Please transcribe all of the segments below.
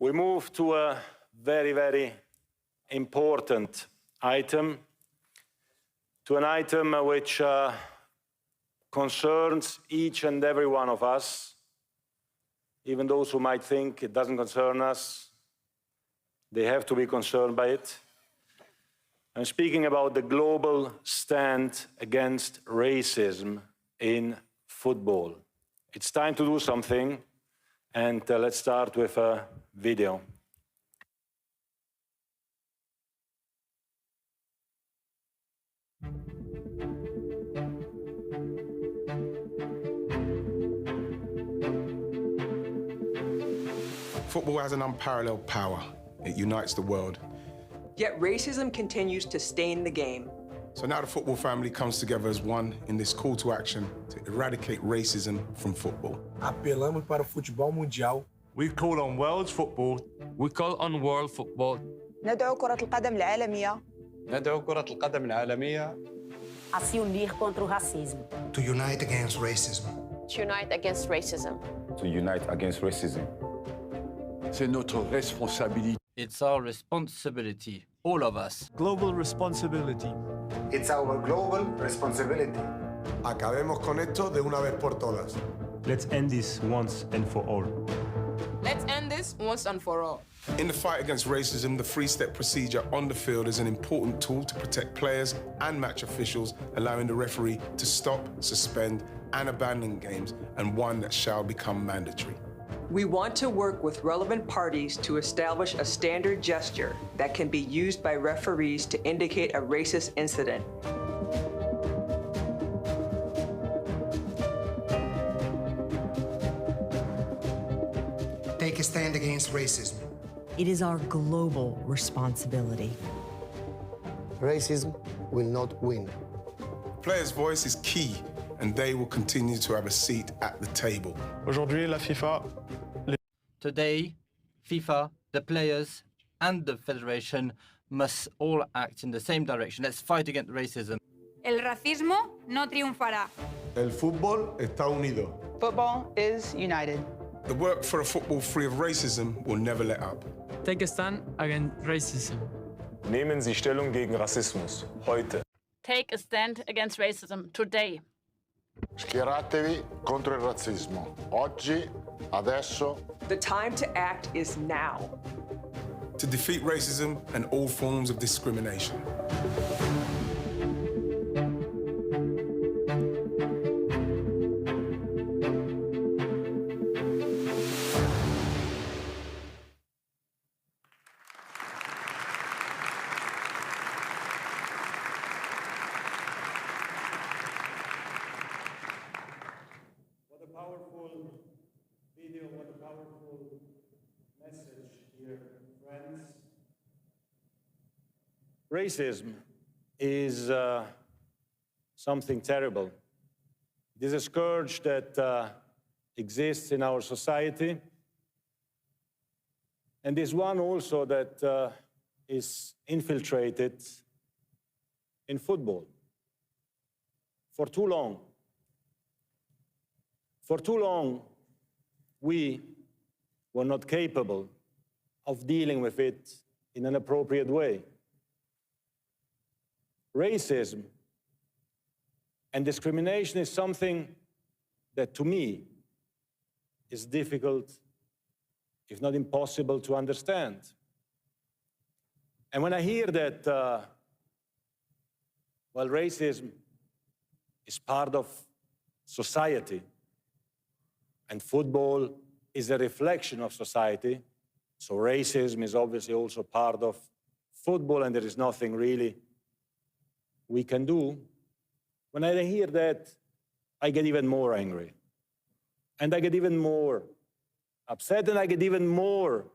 We move to a very, very important item, to an item which concerns each and every one of us, even those who might think it doesn't concern us. They have to be concerned by it. I'm speaking about the global stand against racism in football. It's time to do something, and let's start with a video. Football has an unparalleled power. It unites the world. Yet racism continues to stain the game. So now the football family comes together as one in this call to action to eradicate racism from football. Apelamos para o futebol mundial. We call on world football. We call on world football. ندعو كرة القدم العالمية. ندعو كرة القدم العالمية. A se unir contra o racismo. To unite against racism. To unite against racism. To unite against racism. C'est notre responsabilité. It's our responsibility, all of us. Global responsibility. It's our global responsibility. Acabemos con esto de una vez por todas. Let's end this once and for all. Let's end this once and for all. In the fight against racism, the three-step procedure on the field is an important tool to protect players and match officials, allowing the referee to stop, suspend, and abandon games, and one that shall become mandatory. We want to work with relevant parties to establish a standard gesture that can be used by referees to indicate a racist incident. Take a stand against racism. It is our global responsibility. Racism will not win. Players' voice is key, and they will continue to have a seat at the table. Aujourd'hui, la FIFA. Today, FIFA, the players, and the federation must all act in the same direction. Let's fight against racism. El racismo no triunfará. El fútbol está unido. Football is united. The work for a football free of racism will never let up. Take a stand against racism. Nehmen Sie Stellung gegen Rassismus, heute. Take a stand against racism today. Schieratevi contro il razzismo. Oggi, adesso. The time to act is now. To defeat racism and all forms of discrimination. What a powerful video, what a powerful message here, friends. Racism is something terrible. It is a scourge that exists in our society, and is one also that is infiltrated in football. For too long, we were not capable of dealing with it in an appropriate way. Racism and discrimination is something that, to me, is difficult, if not impossible, to understand. And when I hear that, well, racism is part of society, and football is a reflection of society, so racism is obviously also part of football, and there is nothing really we can do. When I hear that, I get even more angry. And I get even more upset, and I get even more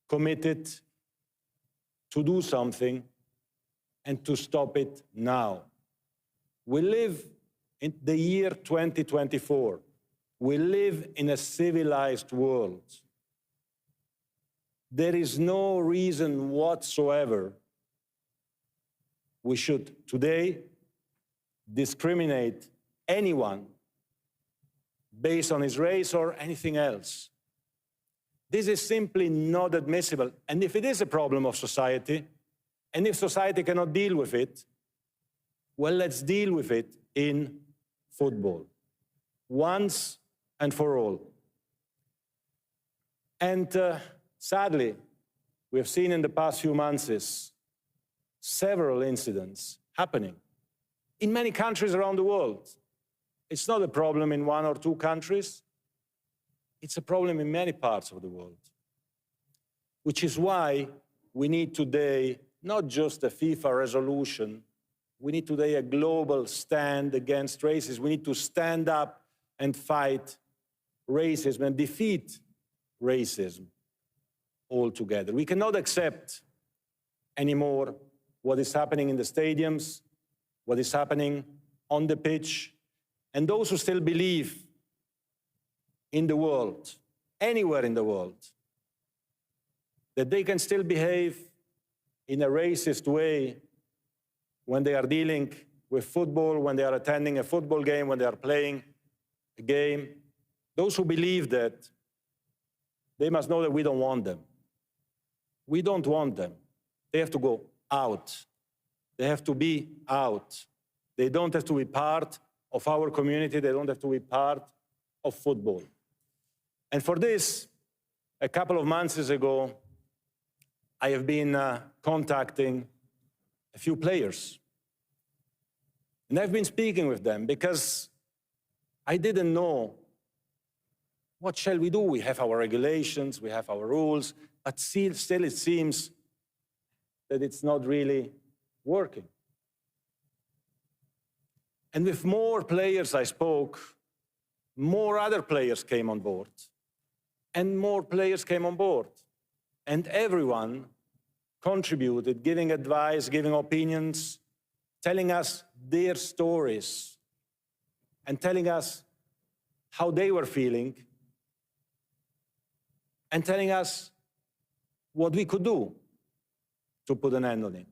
committed to do something and to stop it now. We live in the year 2024. We live in a civilized world. There is no reason whatsoever we should today discriminate anyone based on his race or anything else. This is simply not admissible. And if it is a problem of society, and if society cannot deal with it, well, let's deal with it in football, once and for all. And sadly, we have seen in the past few months several incidents happening in many countries around the world. It's not a problem in one or two countries. It's a problem in many parts of the world, which is why we need today not just a FIFA resolution, we need today a global stand against racism. We need to stand up and fight racism and defeat racism altogether. We cannot accept anymore what is happening in the stadiums, what is happening on the pitch, and those who still believe in the world, anywhere in the world, that they can still behave in a racist way when they are dealing with football, when they are attending a football game, when they are playing a game. Those who believe that, they must know that we don't want them. We don't want them. They have to go out. They have to be out. They don't have to be part of our community. They don't have to be part of football. And for this, a couple of months ago, I have been contacting a few players. And I've been speaking with them because I didn't know, what shall we do? We have our regulations, we have our rules, but still it seems that it's not really working. And with more players I spoke, more other players came on board. And more players came on board. And everyone contributed, giving advice, giving opinions, telling us their stories, and telling us how they were feeling, and telling us what we could do to put an end on it.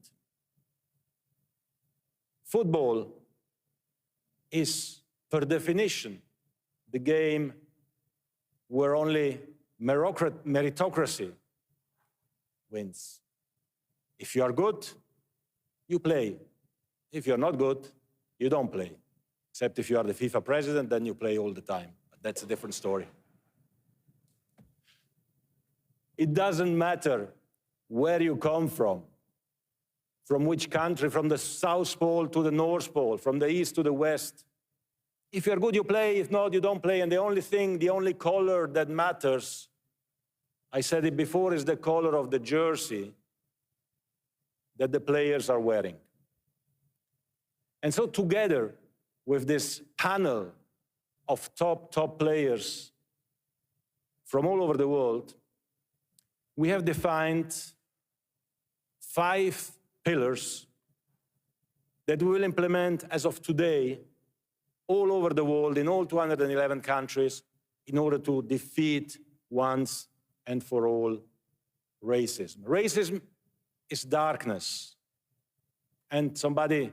Football is, per definition, the game where only meritocracy wins. If you are good, you play. If you're not good, you don't play. Except if you are the FIFA president, then you play all the time. But that's a different story. It doesn't matter where you come from which country, from the South Pole to the North Pole, from the East to the West. If you're good, you play. If not, you don't play. And the only color that matters, I said it before, is the color of the jersey that the players are wearing. And so together with this panel of top players from all over the world, we have defined 5 pillars that we will implement as of today all over the world, in all 211 countries, in order to defeat once and for all racism. Racism is darkness. And somebody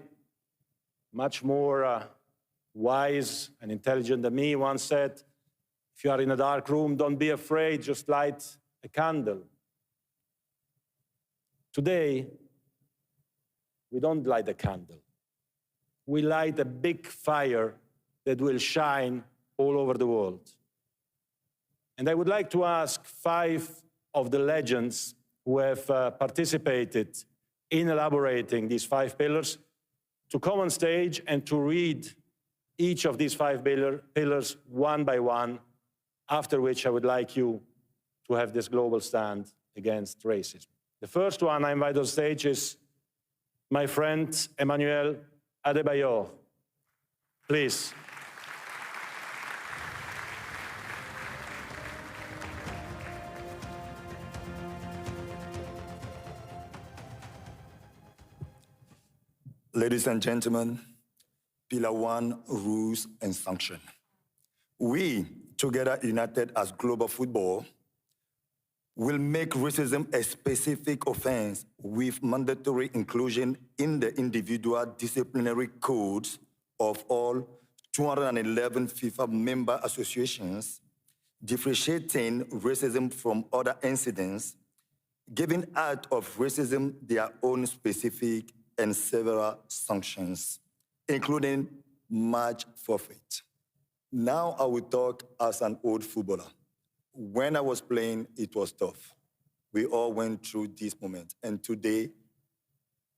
much more wise and intelligent than me once said, if you are in a dark room, don't be afraid, just light a candle. Today, we don't light a candle. We light a big fire that will shine all over the world. And I would like to ask 5 of the legends who have participated in elaborating these 5 pillars to come on stage and to read each of these 5 pillars one by one, after which I would like you to have this global stand against racism. The first one I invite on stage is my friend Emmanuel Adebayor. Please. Ladies and gentlemen, Pillar 1, rules and sanction. We, together united as global football, will make racism a specific offense with mandatory inclusion in the individual disciplinary codes of all 211 FIFA member associations differentiating racism from other incidents, giving out of racism their own specific and several sanctions, including match forfeit. Now I will talk as an old footballer. When I was playing, it was tough. We all went through this moment, and today,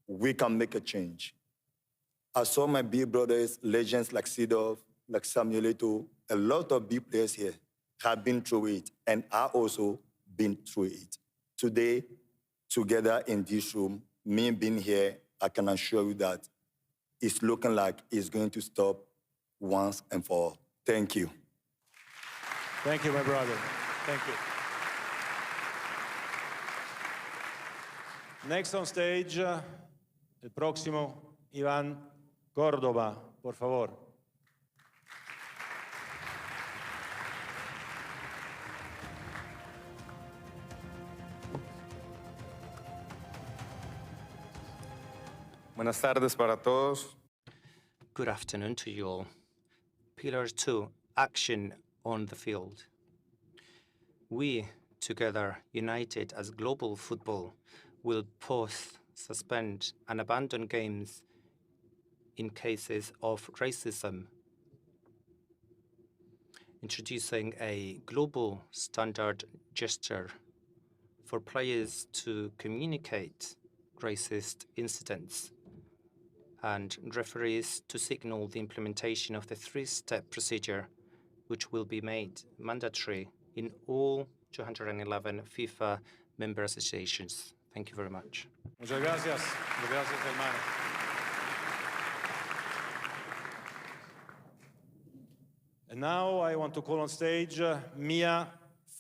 we can make a change. I saw my big brothers, legends like Sidov, like Samuel Eto'o, a lot of big players here have been through it, and I also been through it. Today, together in this room, me being here, I can assure you that it's looking like it's going to stop once and for all. Thank you. Thank you, my brother. Thank you. Next on stage, el próximo, Iván Córdoba, por favor. Buenas tardes para todos. Good afternoon to you all. Pillar 2, action on the field. We, together, united as global football, will pause, suspend, and abandon games in cases of racism, introducing a global standard gesture for players to communicate racist incidents, and referees to signal the implementation of the three-step procedure, which will be made mandatory in all 211 FIFA Member Associations. Thank you very much. Muchas gracias. Muchas gracias, hermano. And now I want to call on stage Mia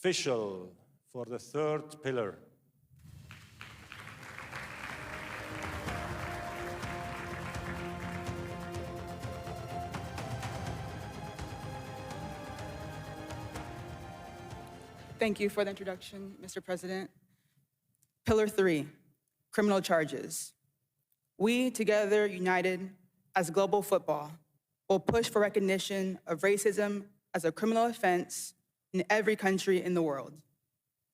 Fischel for the third pillar. Thank you for the introduction, Mr. President. Pillar 3, criminal charges. We, together, united as global football, will push for recognition of racism as a criminal offense in every country in the world.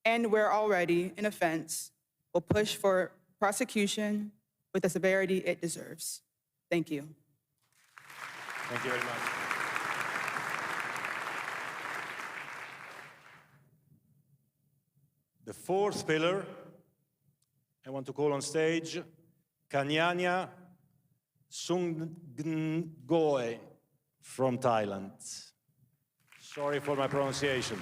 And where already an offense, will push for prosecution with the severity it deserves. Thank you. Thank you very much. The fourth pillar, I want to call on stage Kanyanya Sunggoy from Thailand. Sorry for my pronunciation.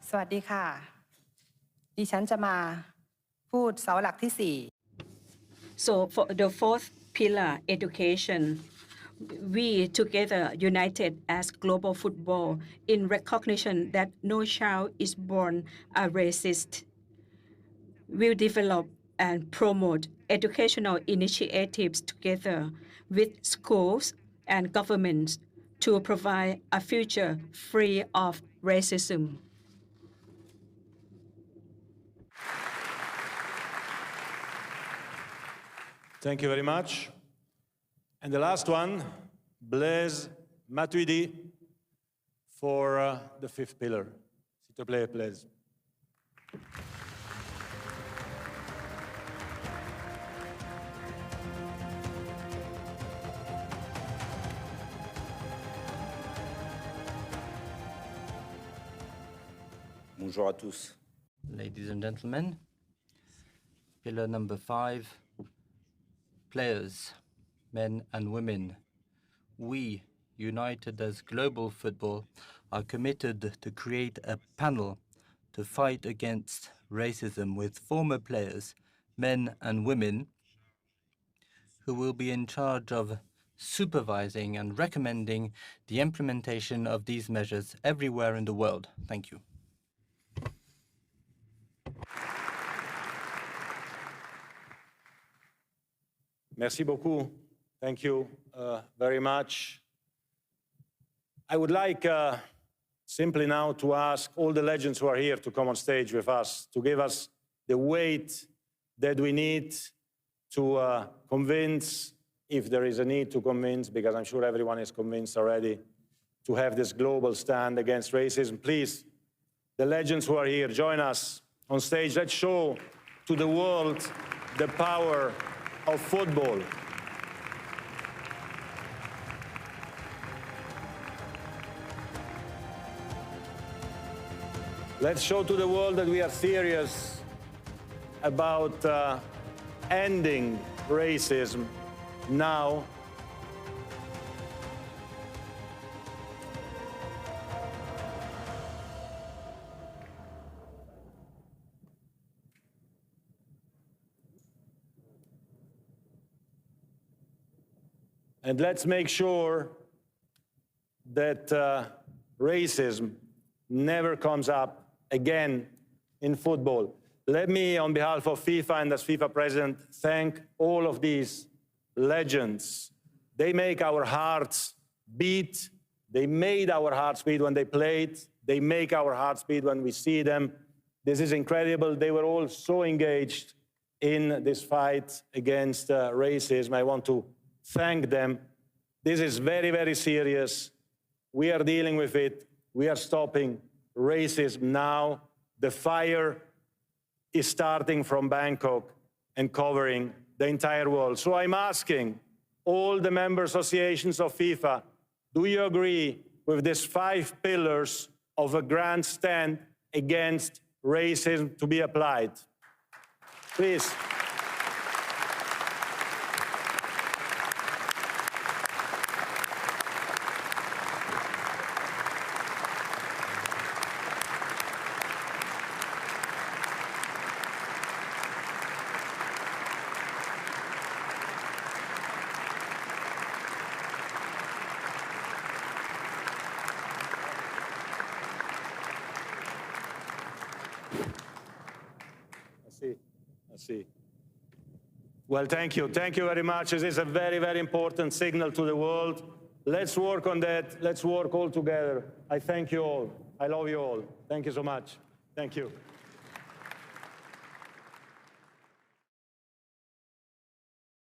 Sawasdiค่ะดิฉันจะมาพูดเสาหลักที่ So for the fourth pillar, education, we together united as global football in recognition that no child is born a racist. We'll develop and promote educational initiatives together with schools and governments to provide a future free of racism. Thank you very much. And the last one, Blaise Matuidi for the fifth pillar. S'il te plaît, Blaise. Bonjour à tous. Ladies and gentlemen, pillar number 5, players, men and women. We, united as global football, are committed to create a panel to fight against racism with former players, men and women, who will be in charge of supervising and recommending the implementation of these measures everywhere in the world. Thank you. Merci beaucoup. Thank you very much. I would like simply now to ask all the legends who are here to come on stage with us, to give us the weight that we need to convince, if there is a need to convince, because I'm sure everyone is convinced already, to have this global stand against racism. Please, the legends who are here, join us on stage. Let's show to the world the power of football. Let's show to the world that we are serious about ending racism now. And let's make sure that racism never comes up again in football. Let me, on behalf of FIFA and as FIFA president, thank all of these legends. They make our hearts beat. They made our hearts beat when they played. They make our hearts beat when we see them. This is incredible. They were all so engaged in this fight against racism. I want to thank them. This is very, very serious. We are dealing with it. We are stopping racism now. The fire is starting from Bangkok and covering the entire world. So I'm asking all the member associations of FIFA, do you agree with these 5 pillars of a grand stand against racism to be applied? Please. I see. Well, thank you. Thank you very much. This is a very, very important signal to the world. Let's work on that. Let's work all together. I thank you all. I love you all. Thank you so much. Thank you.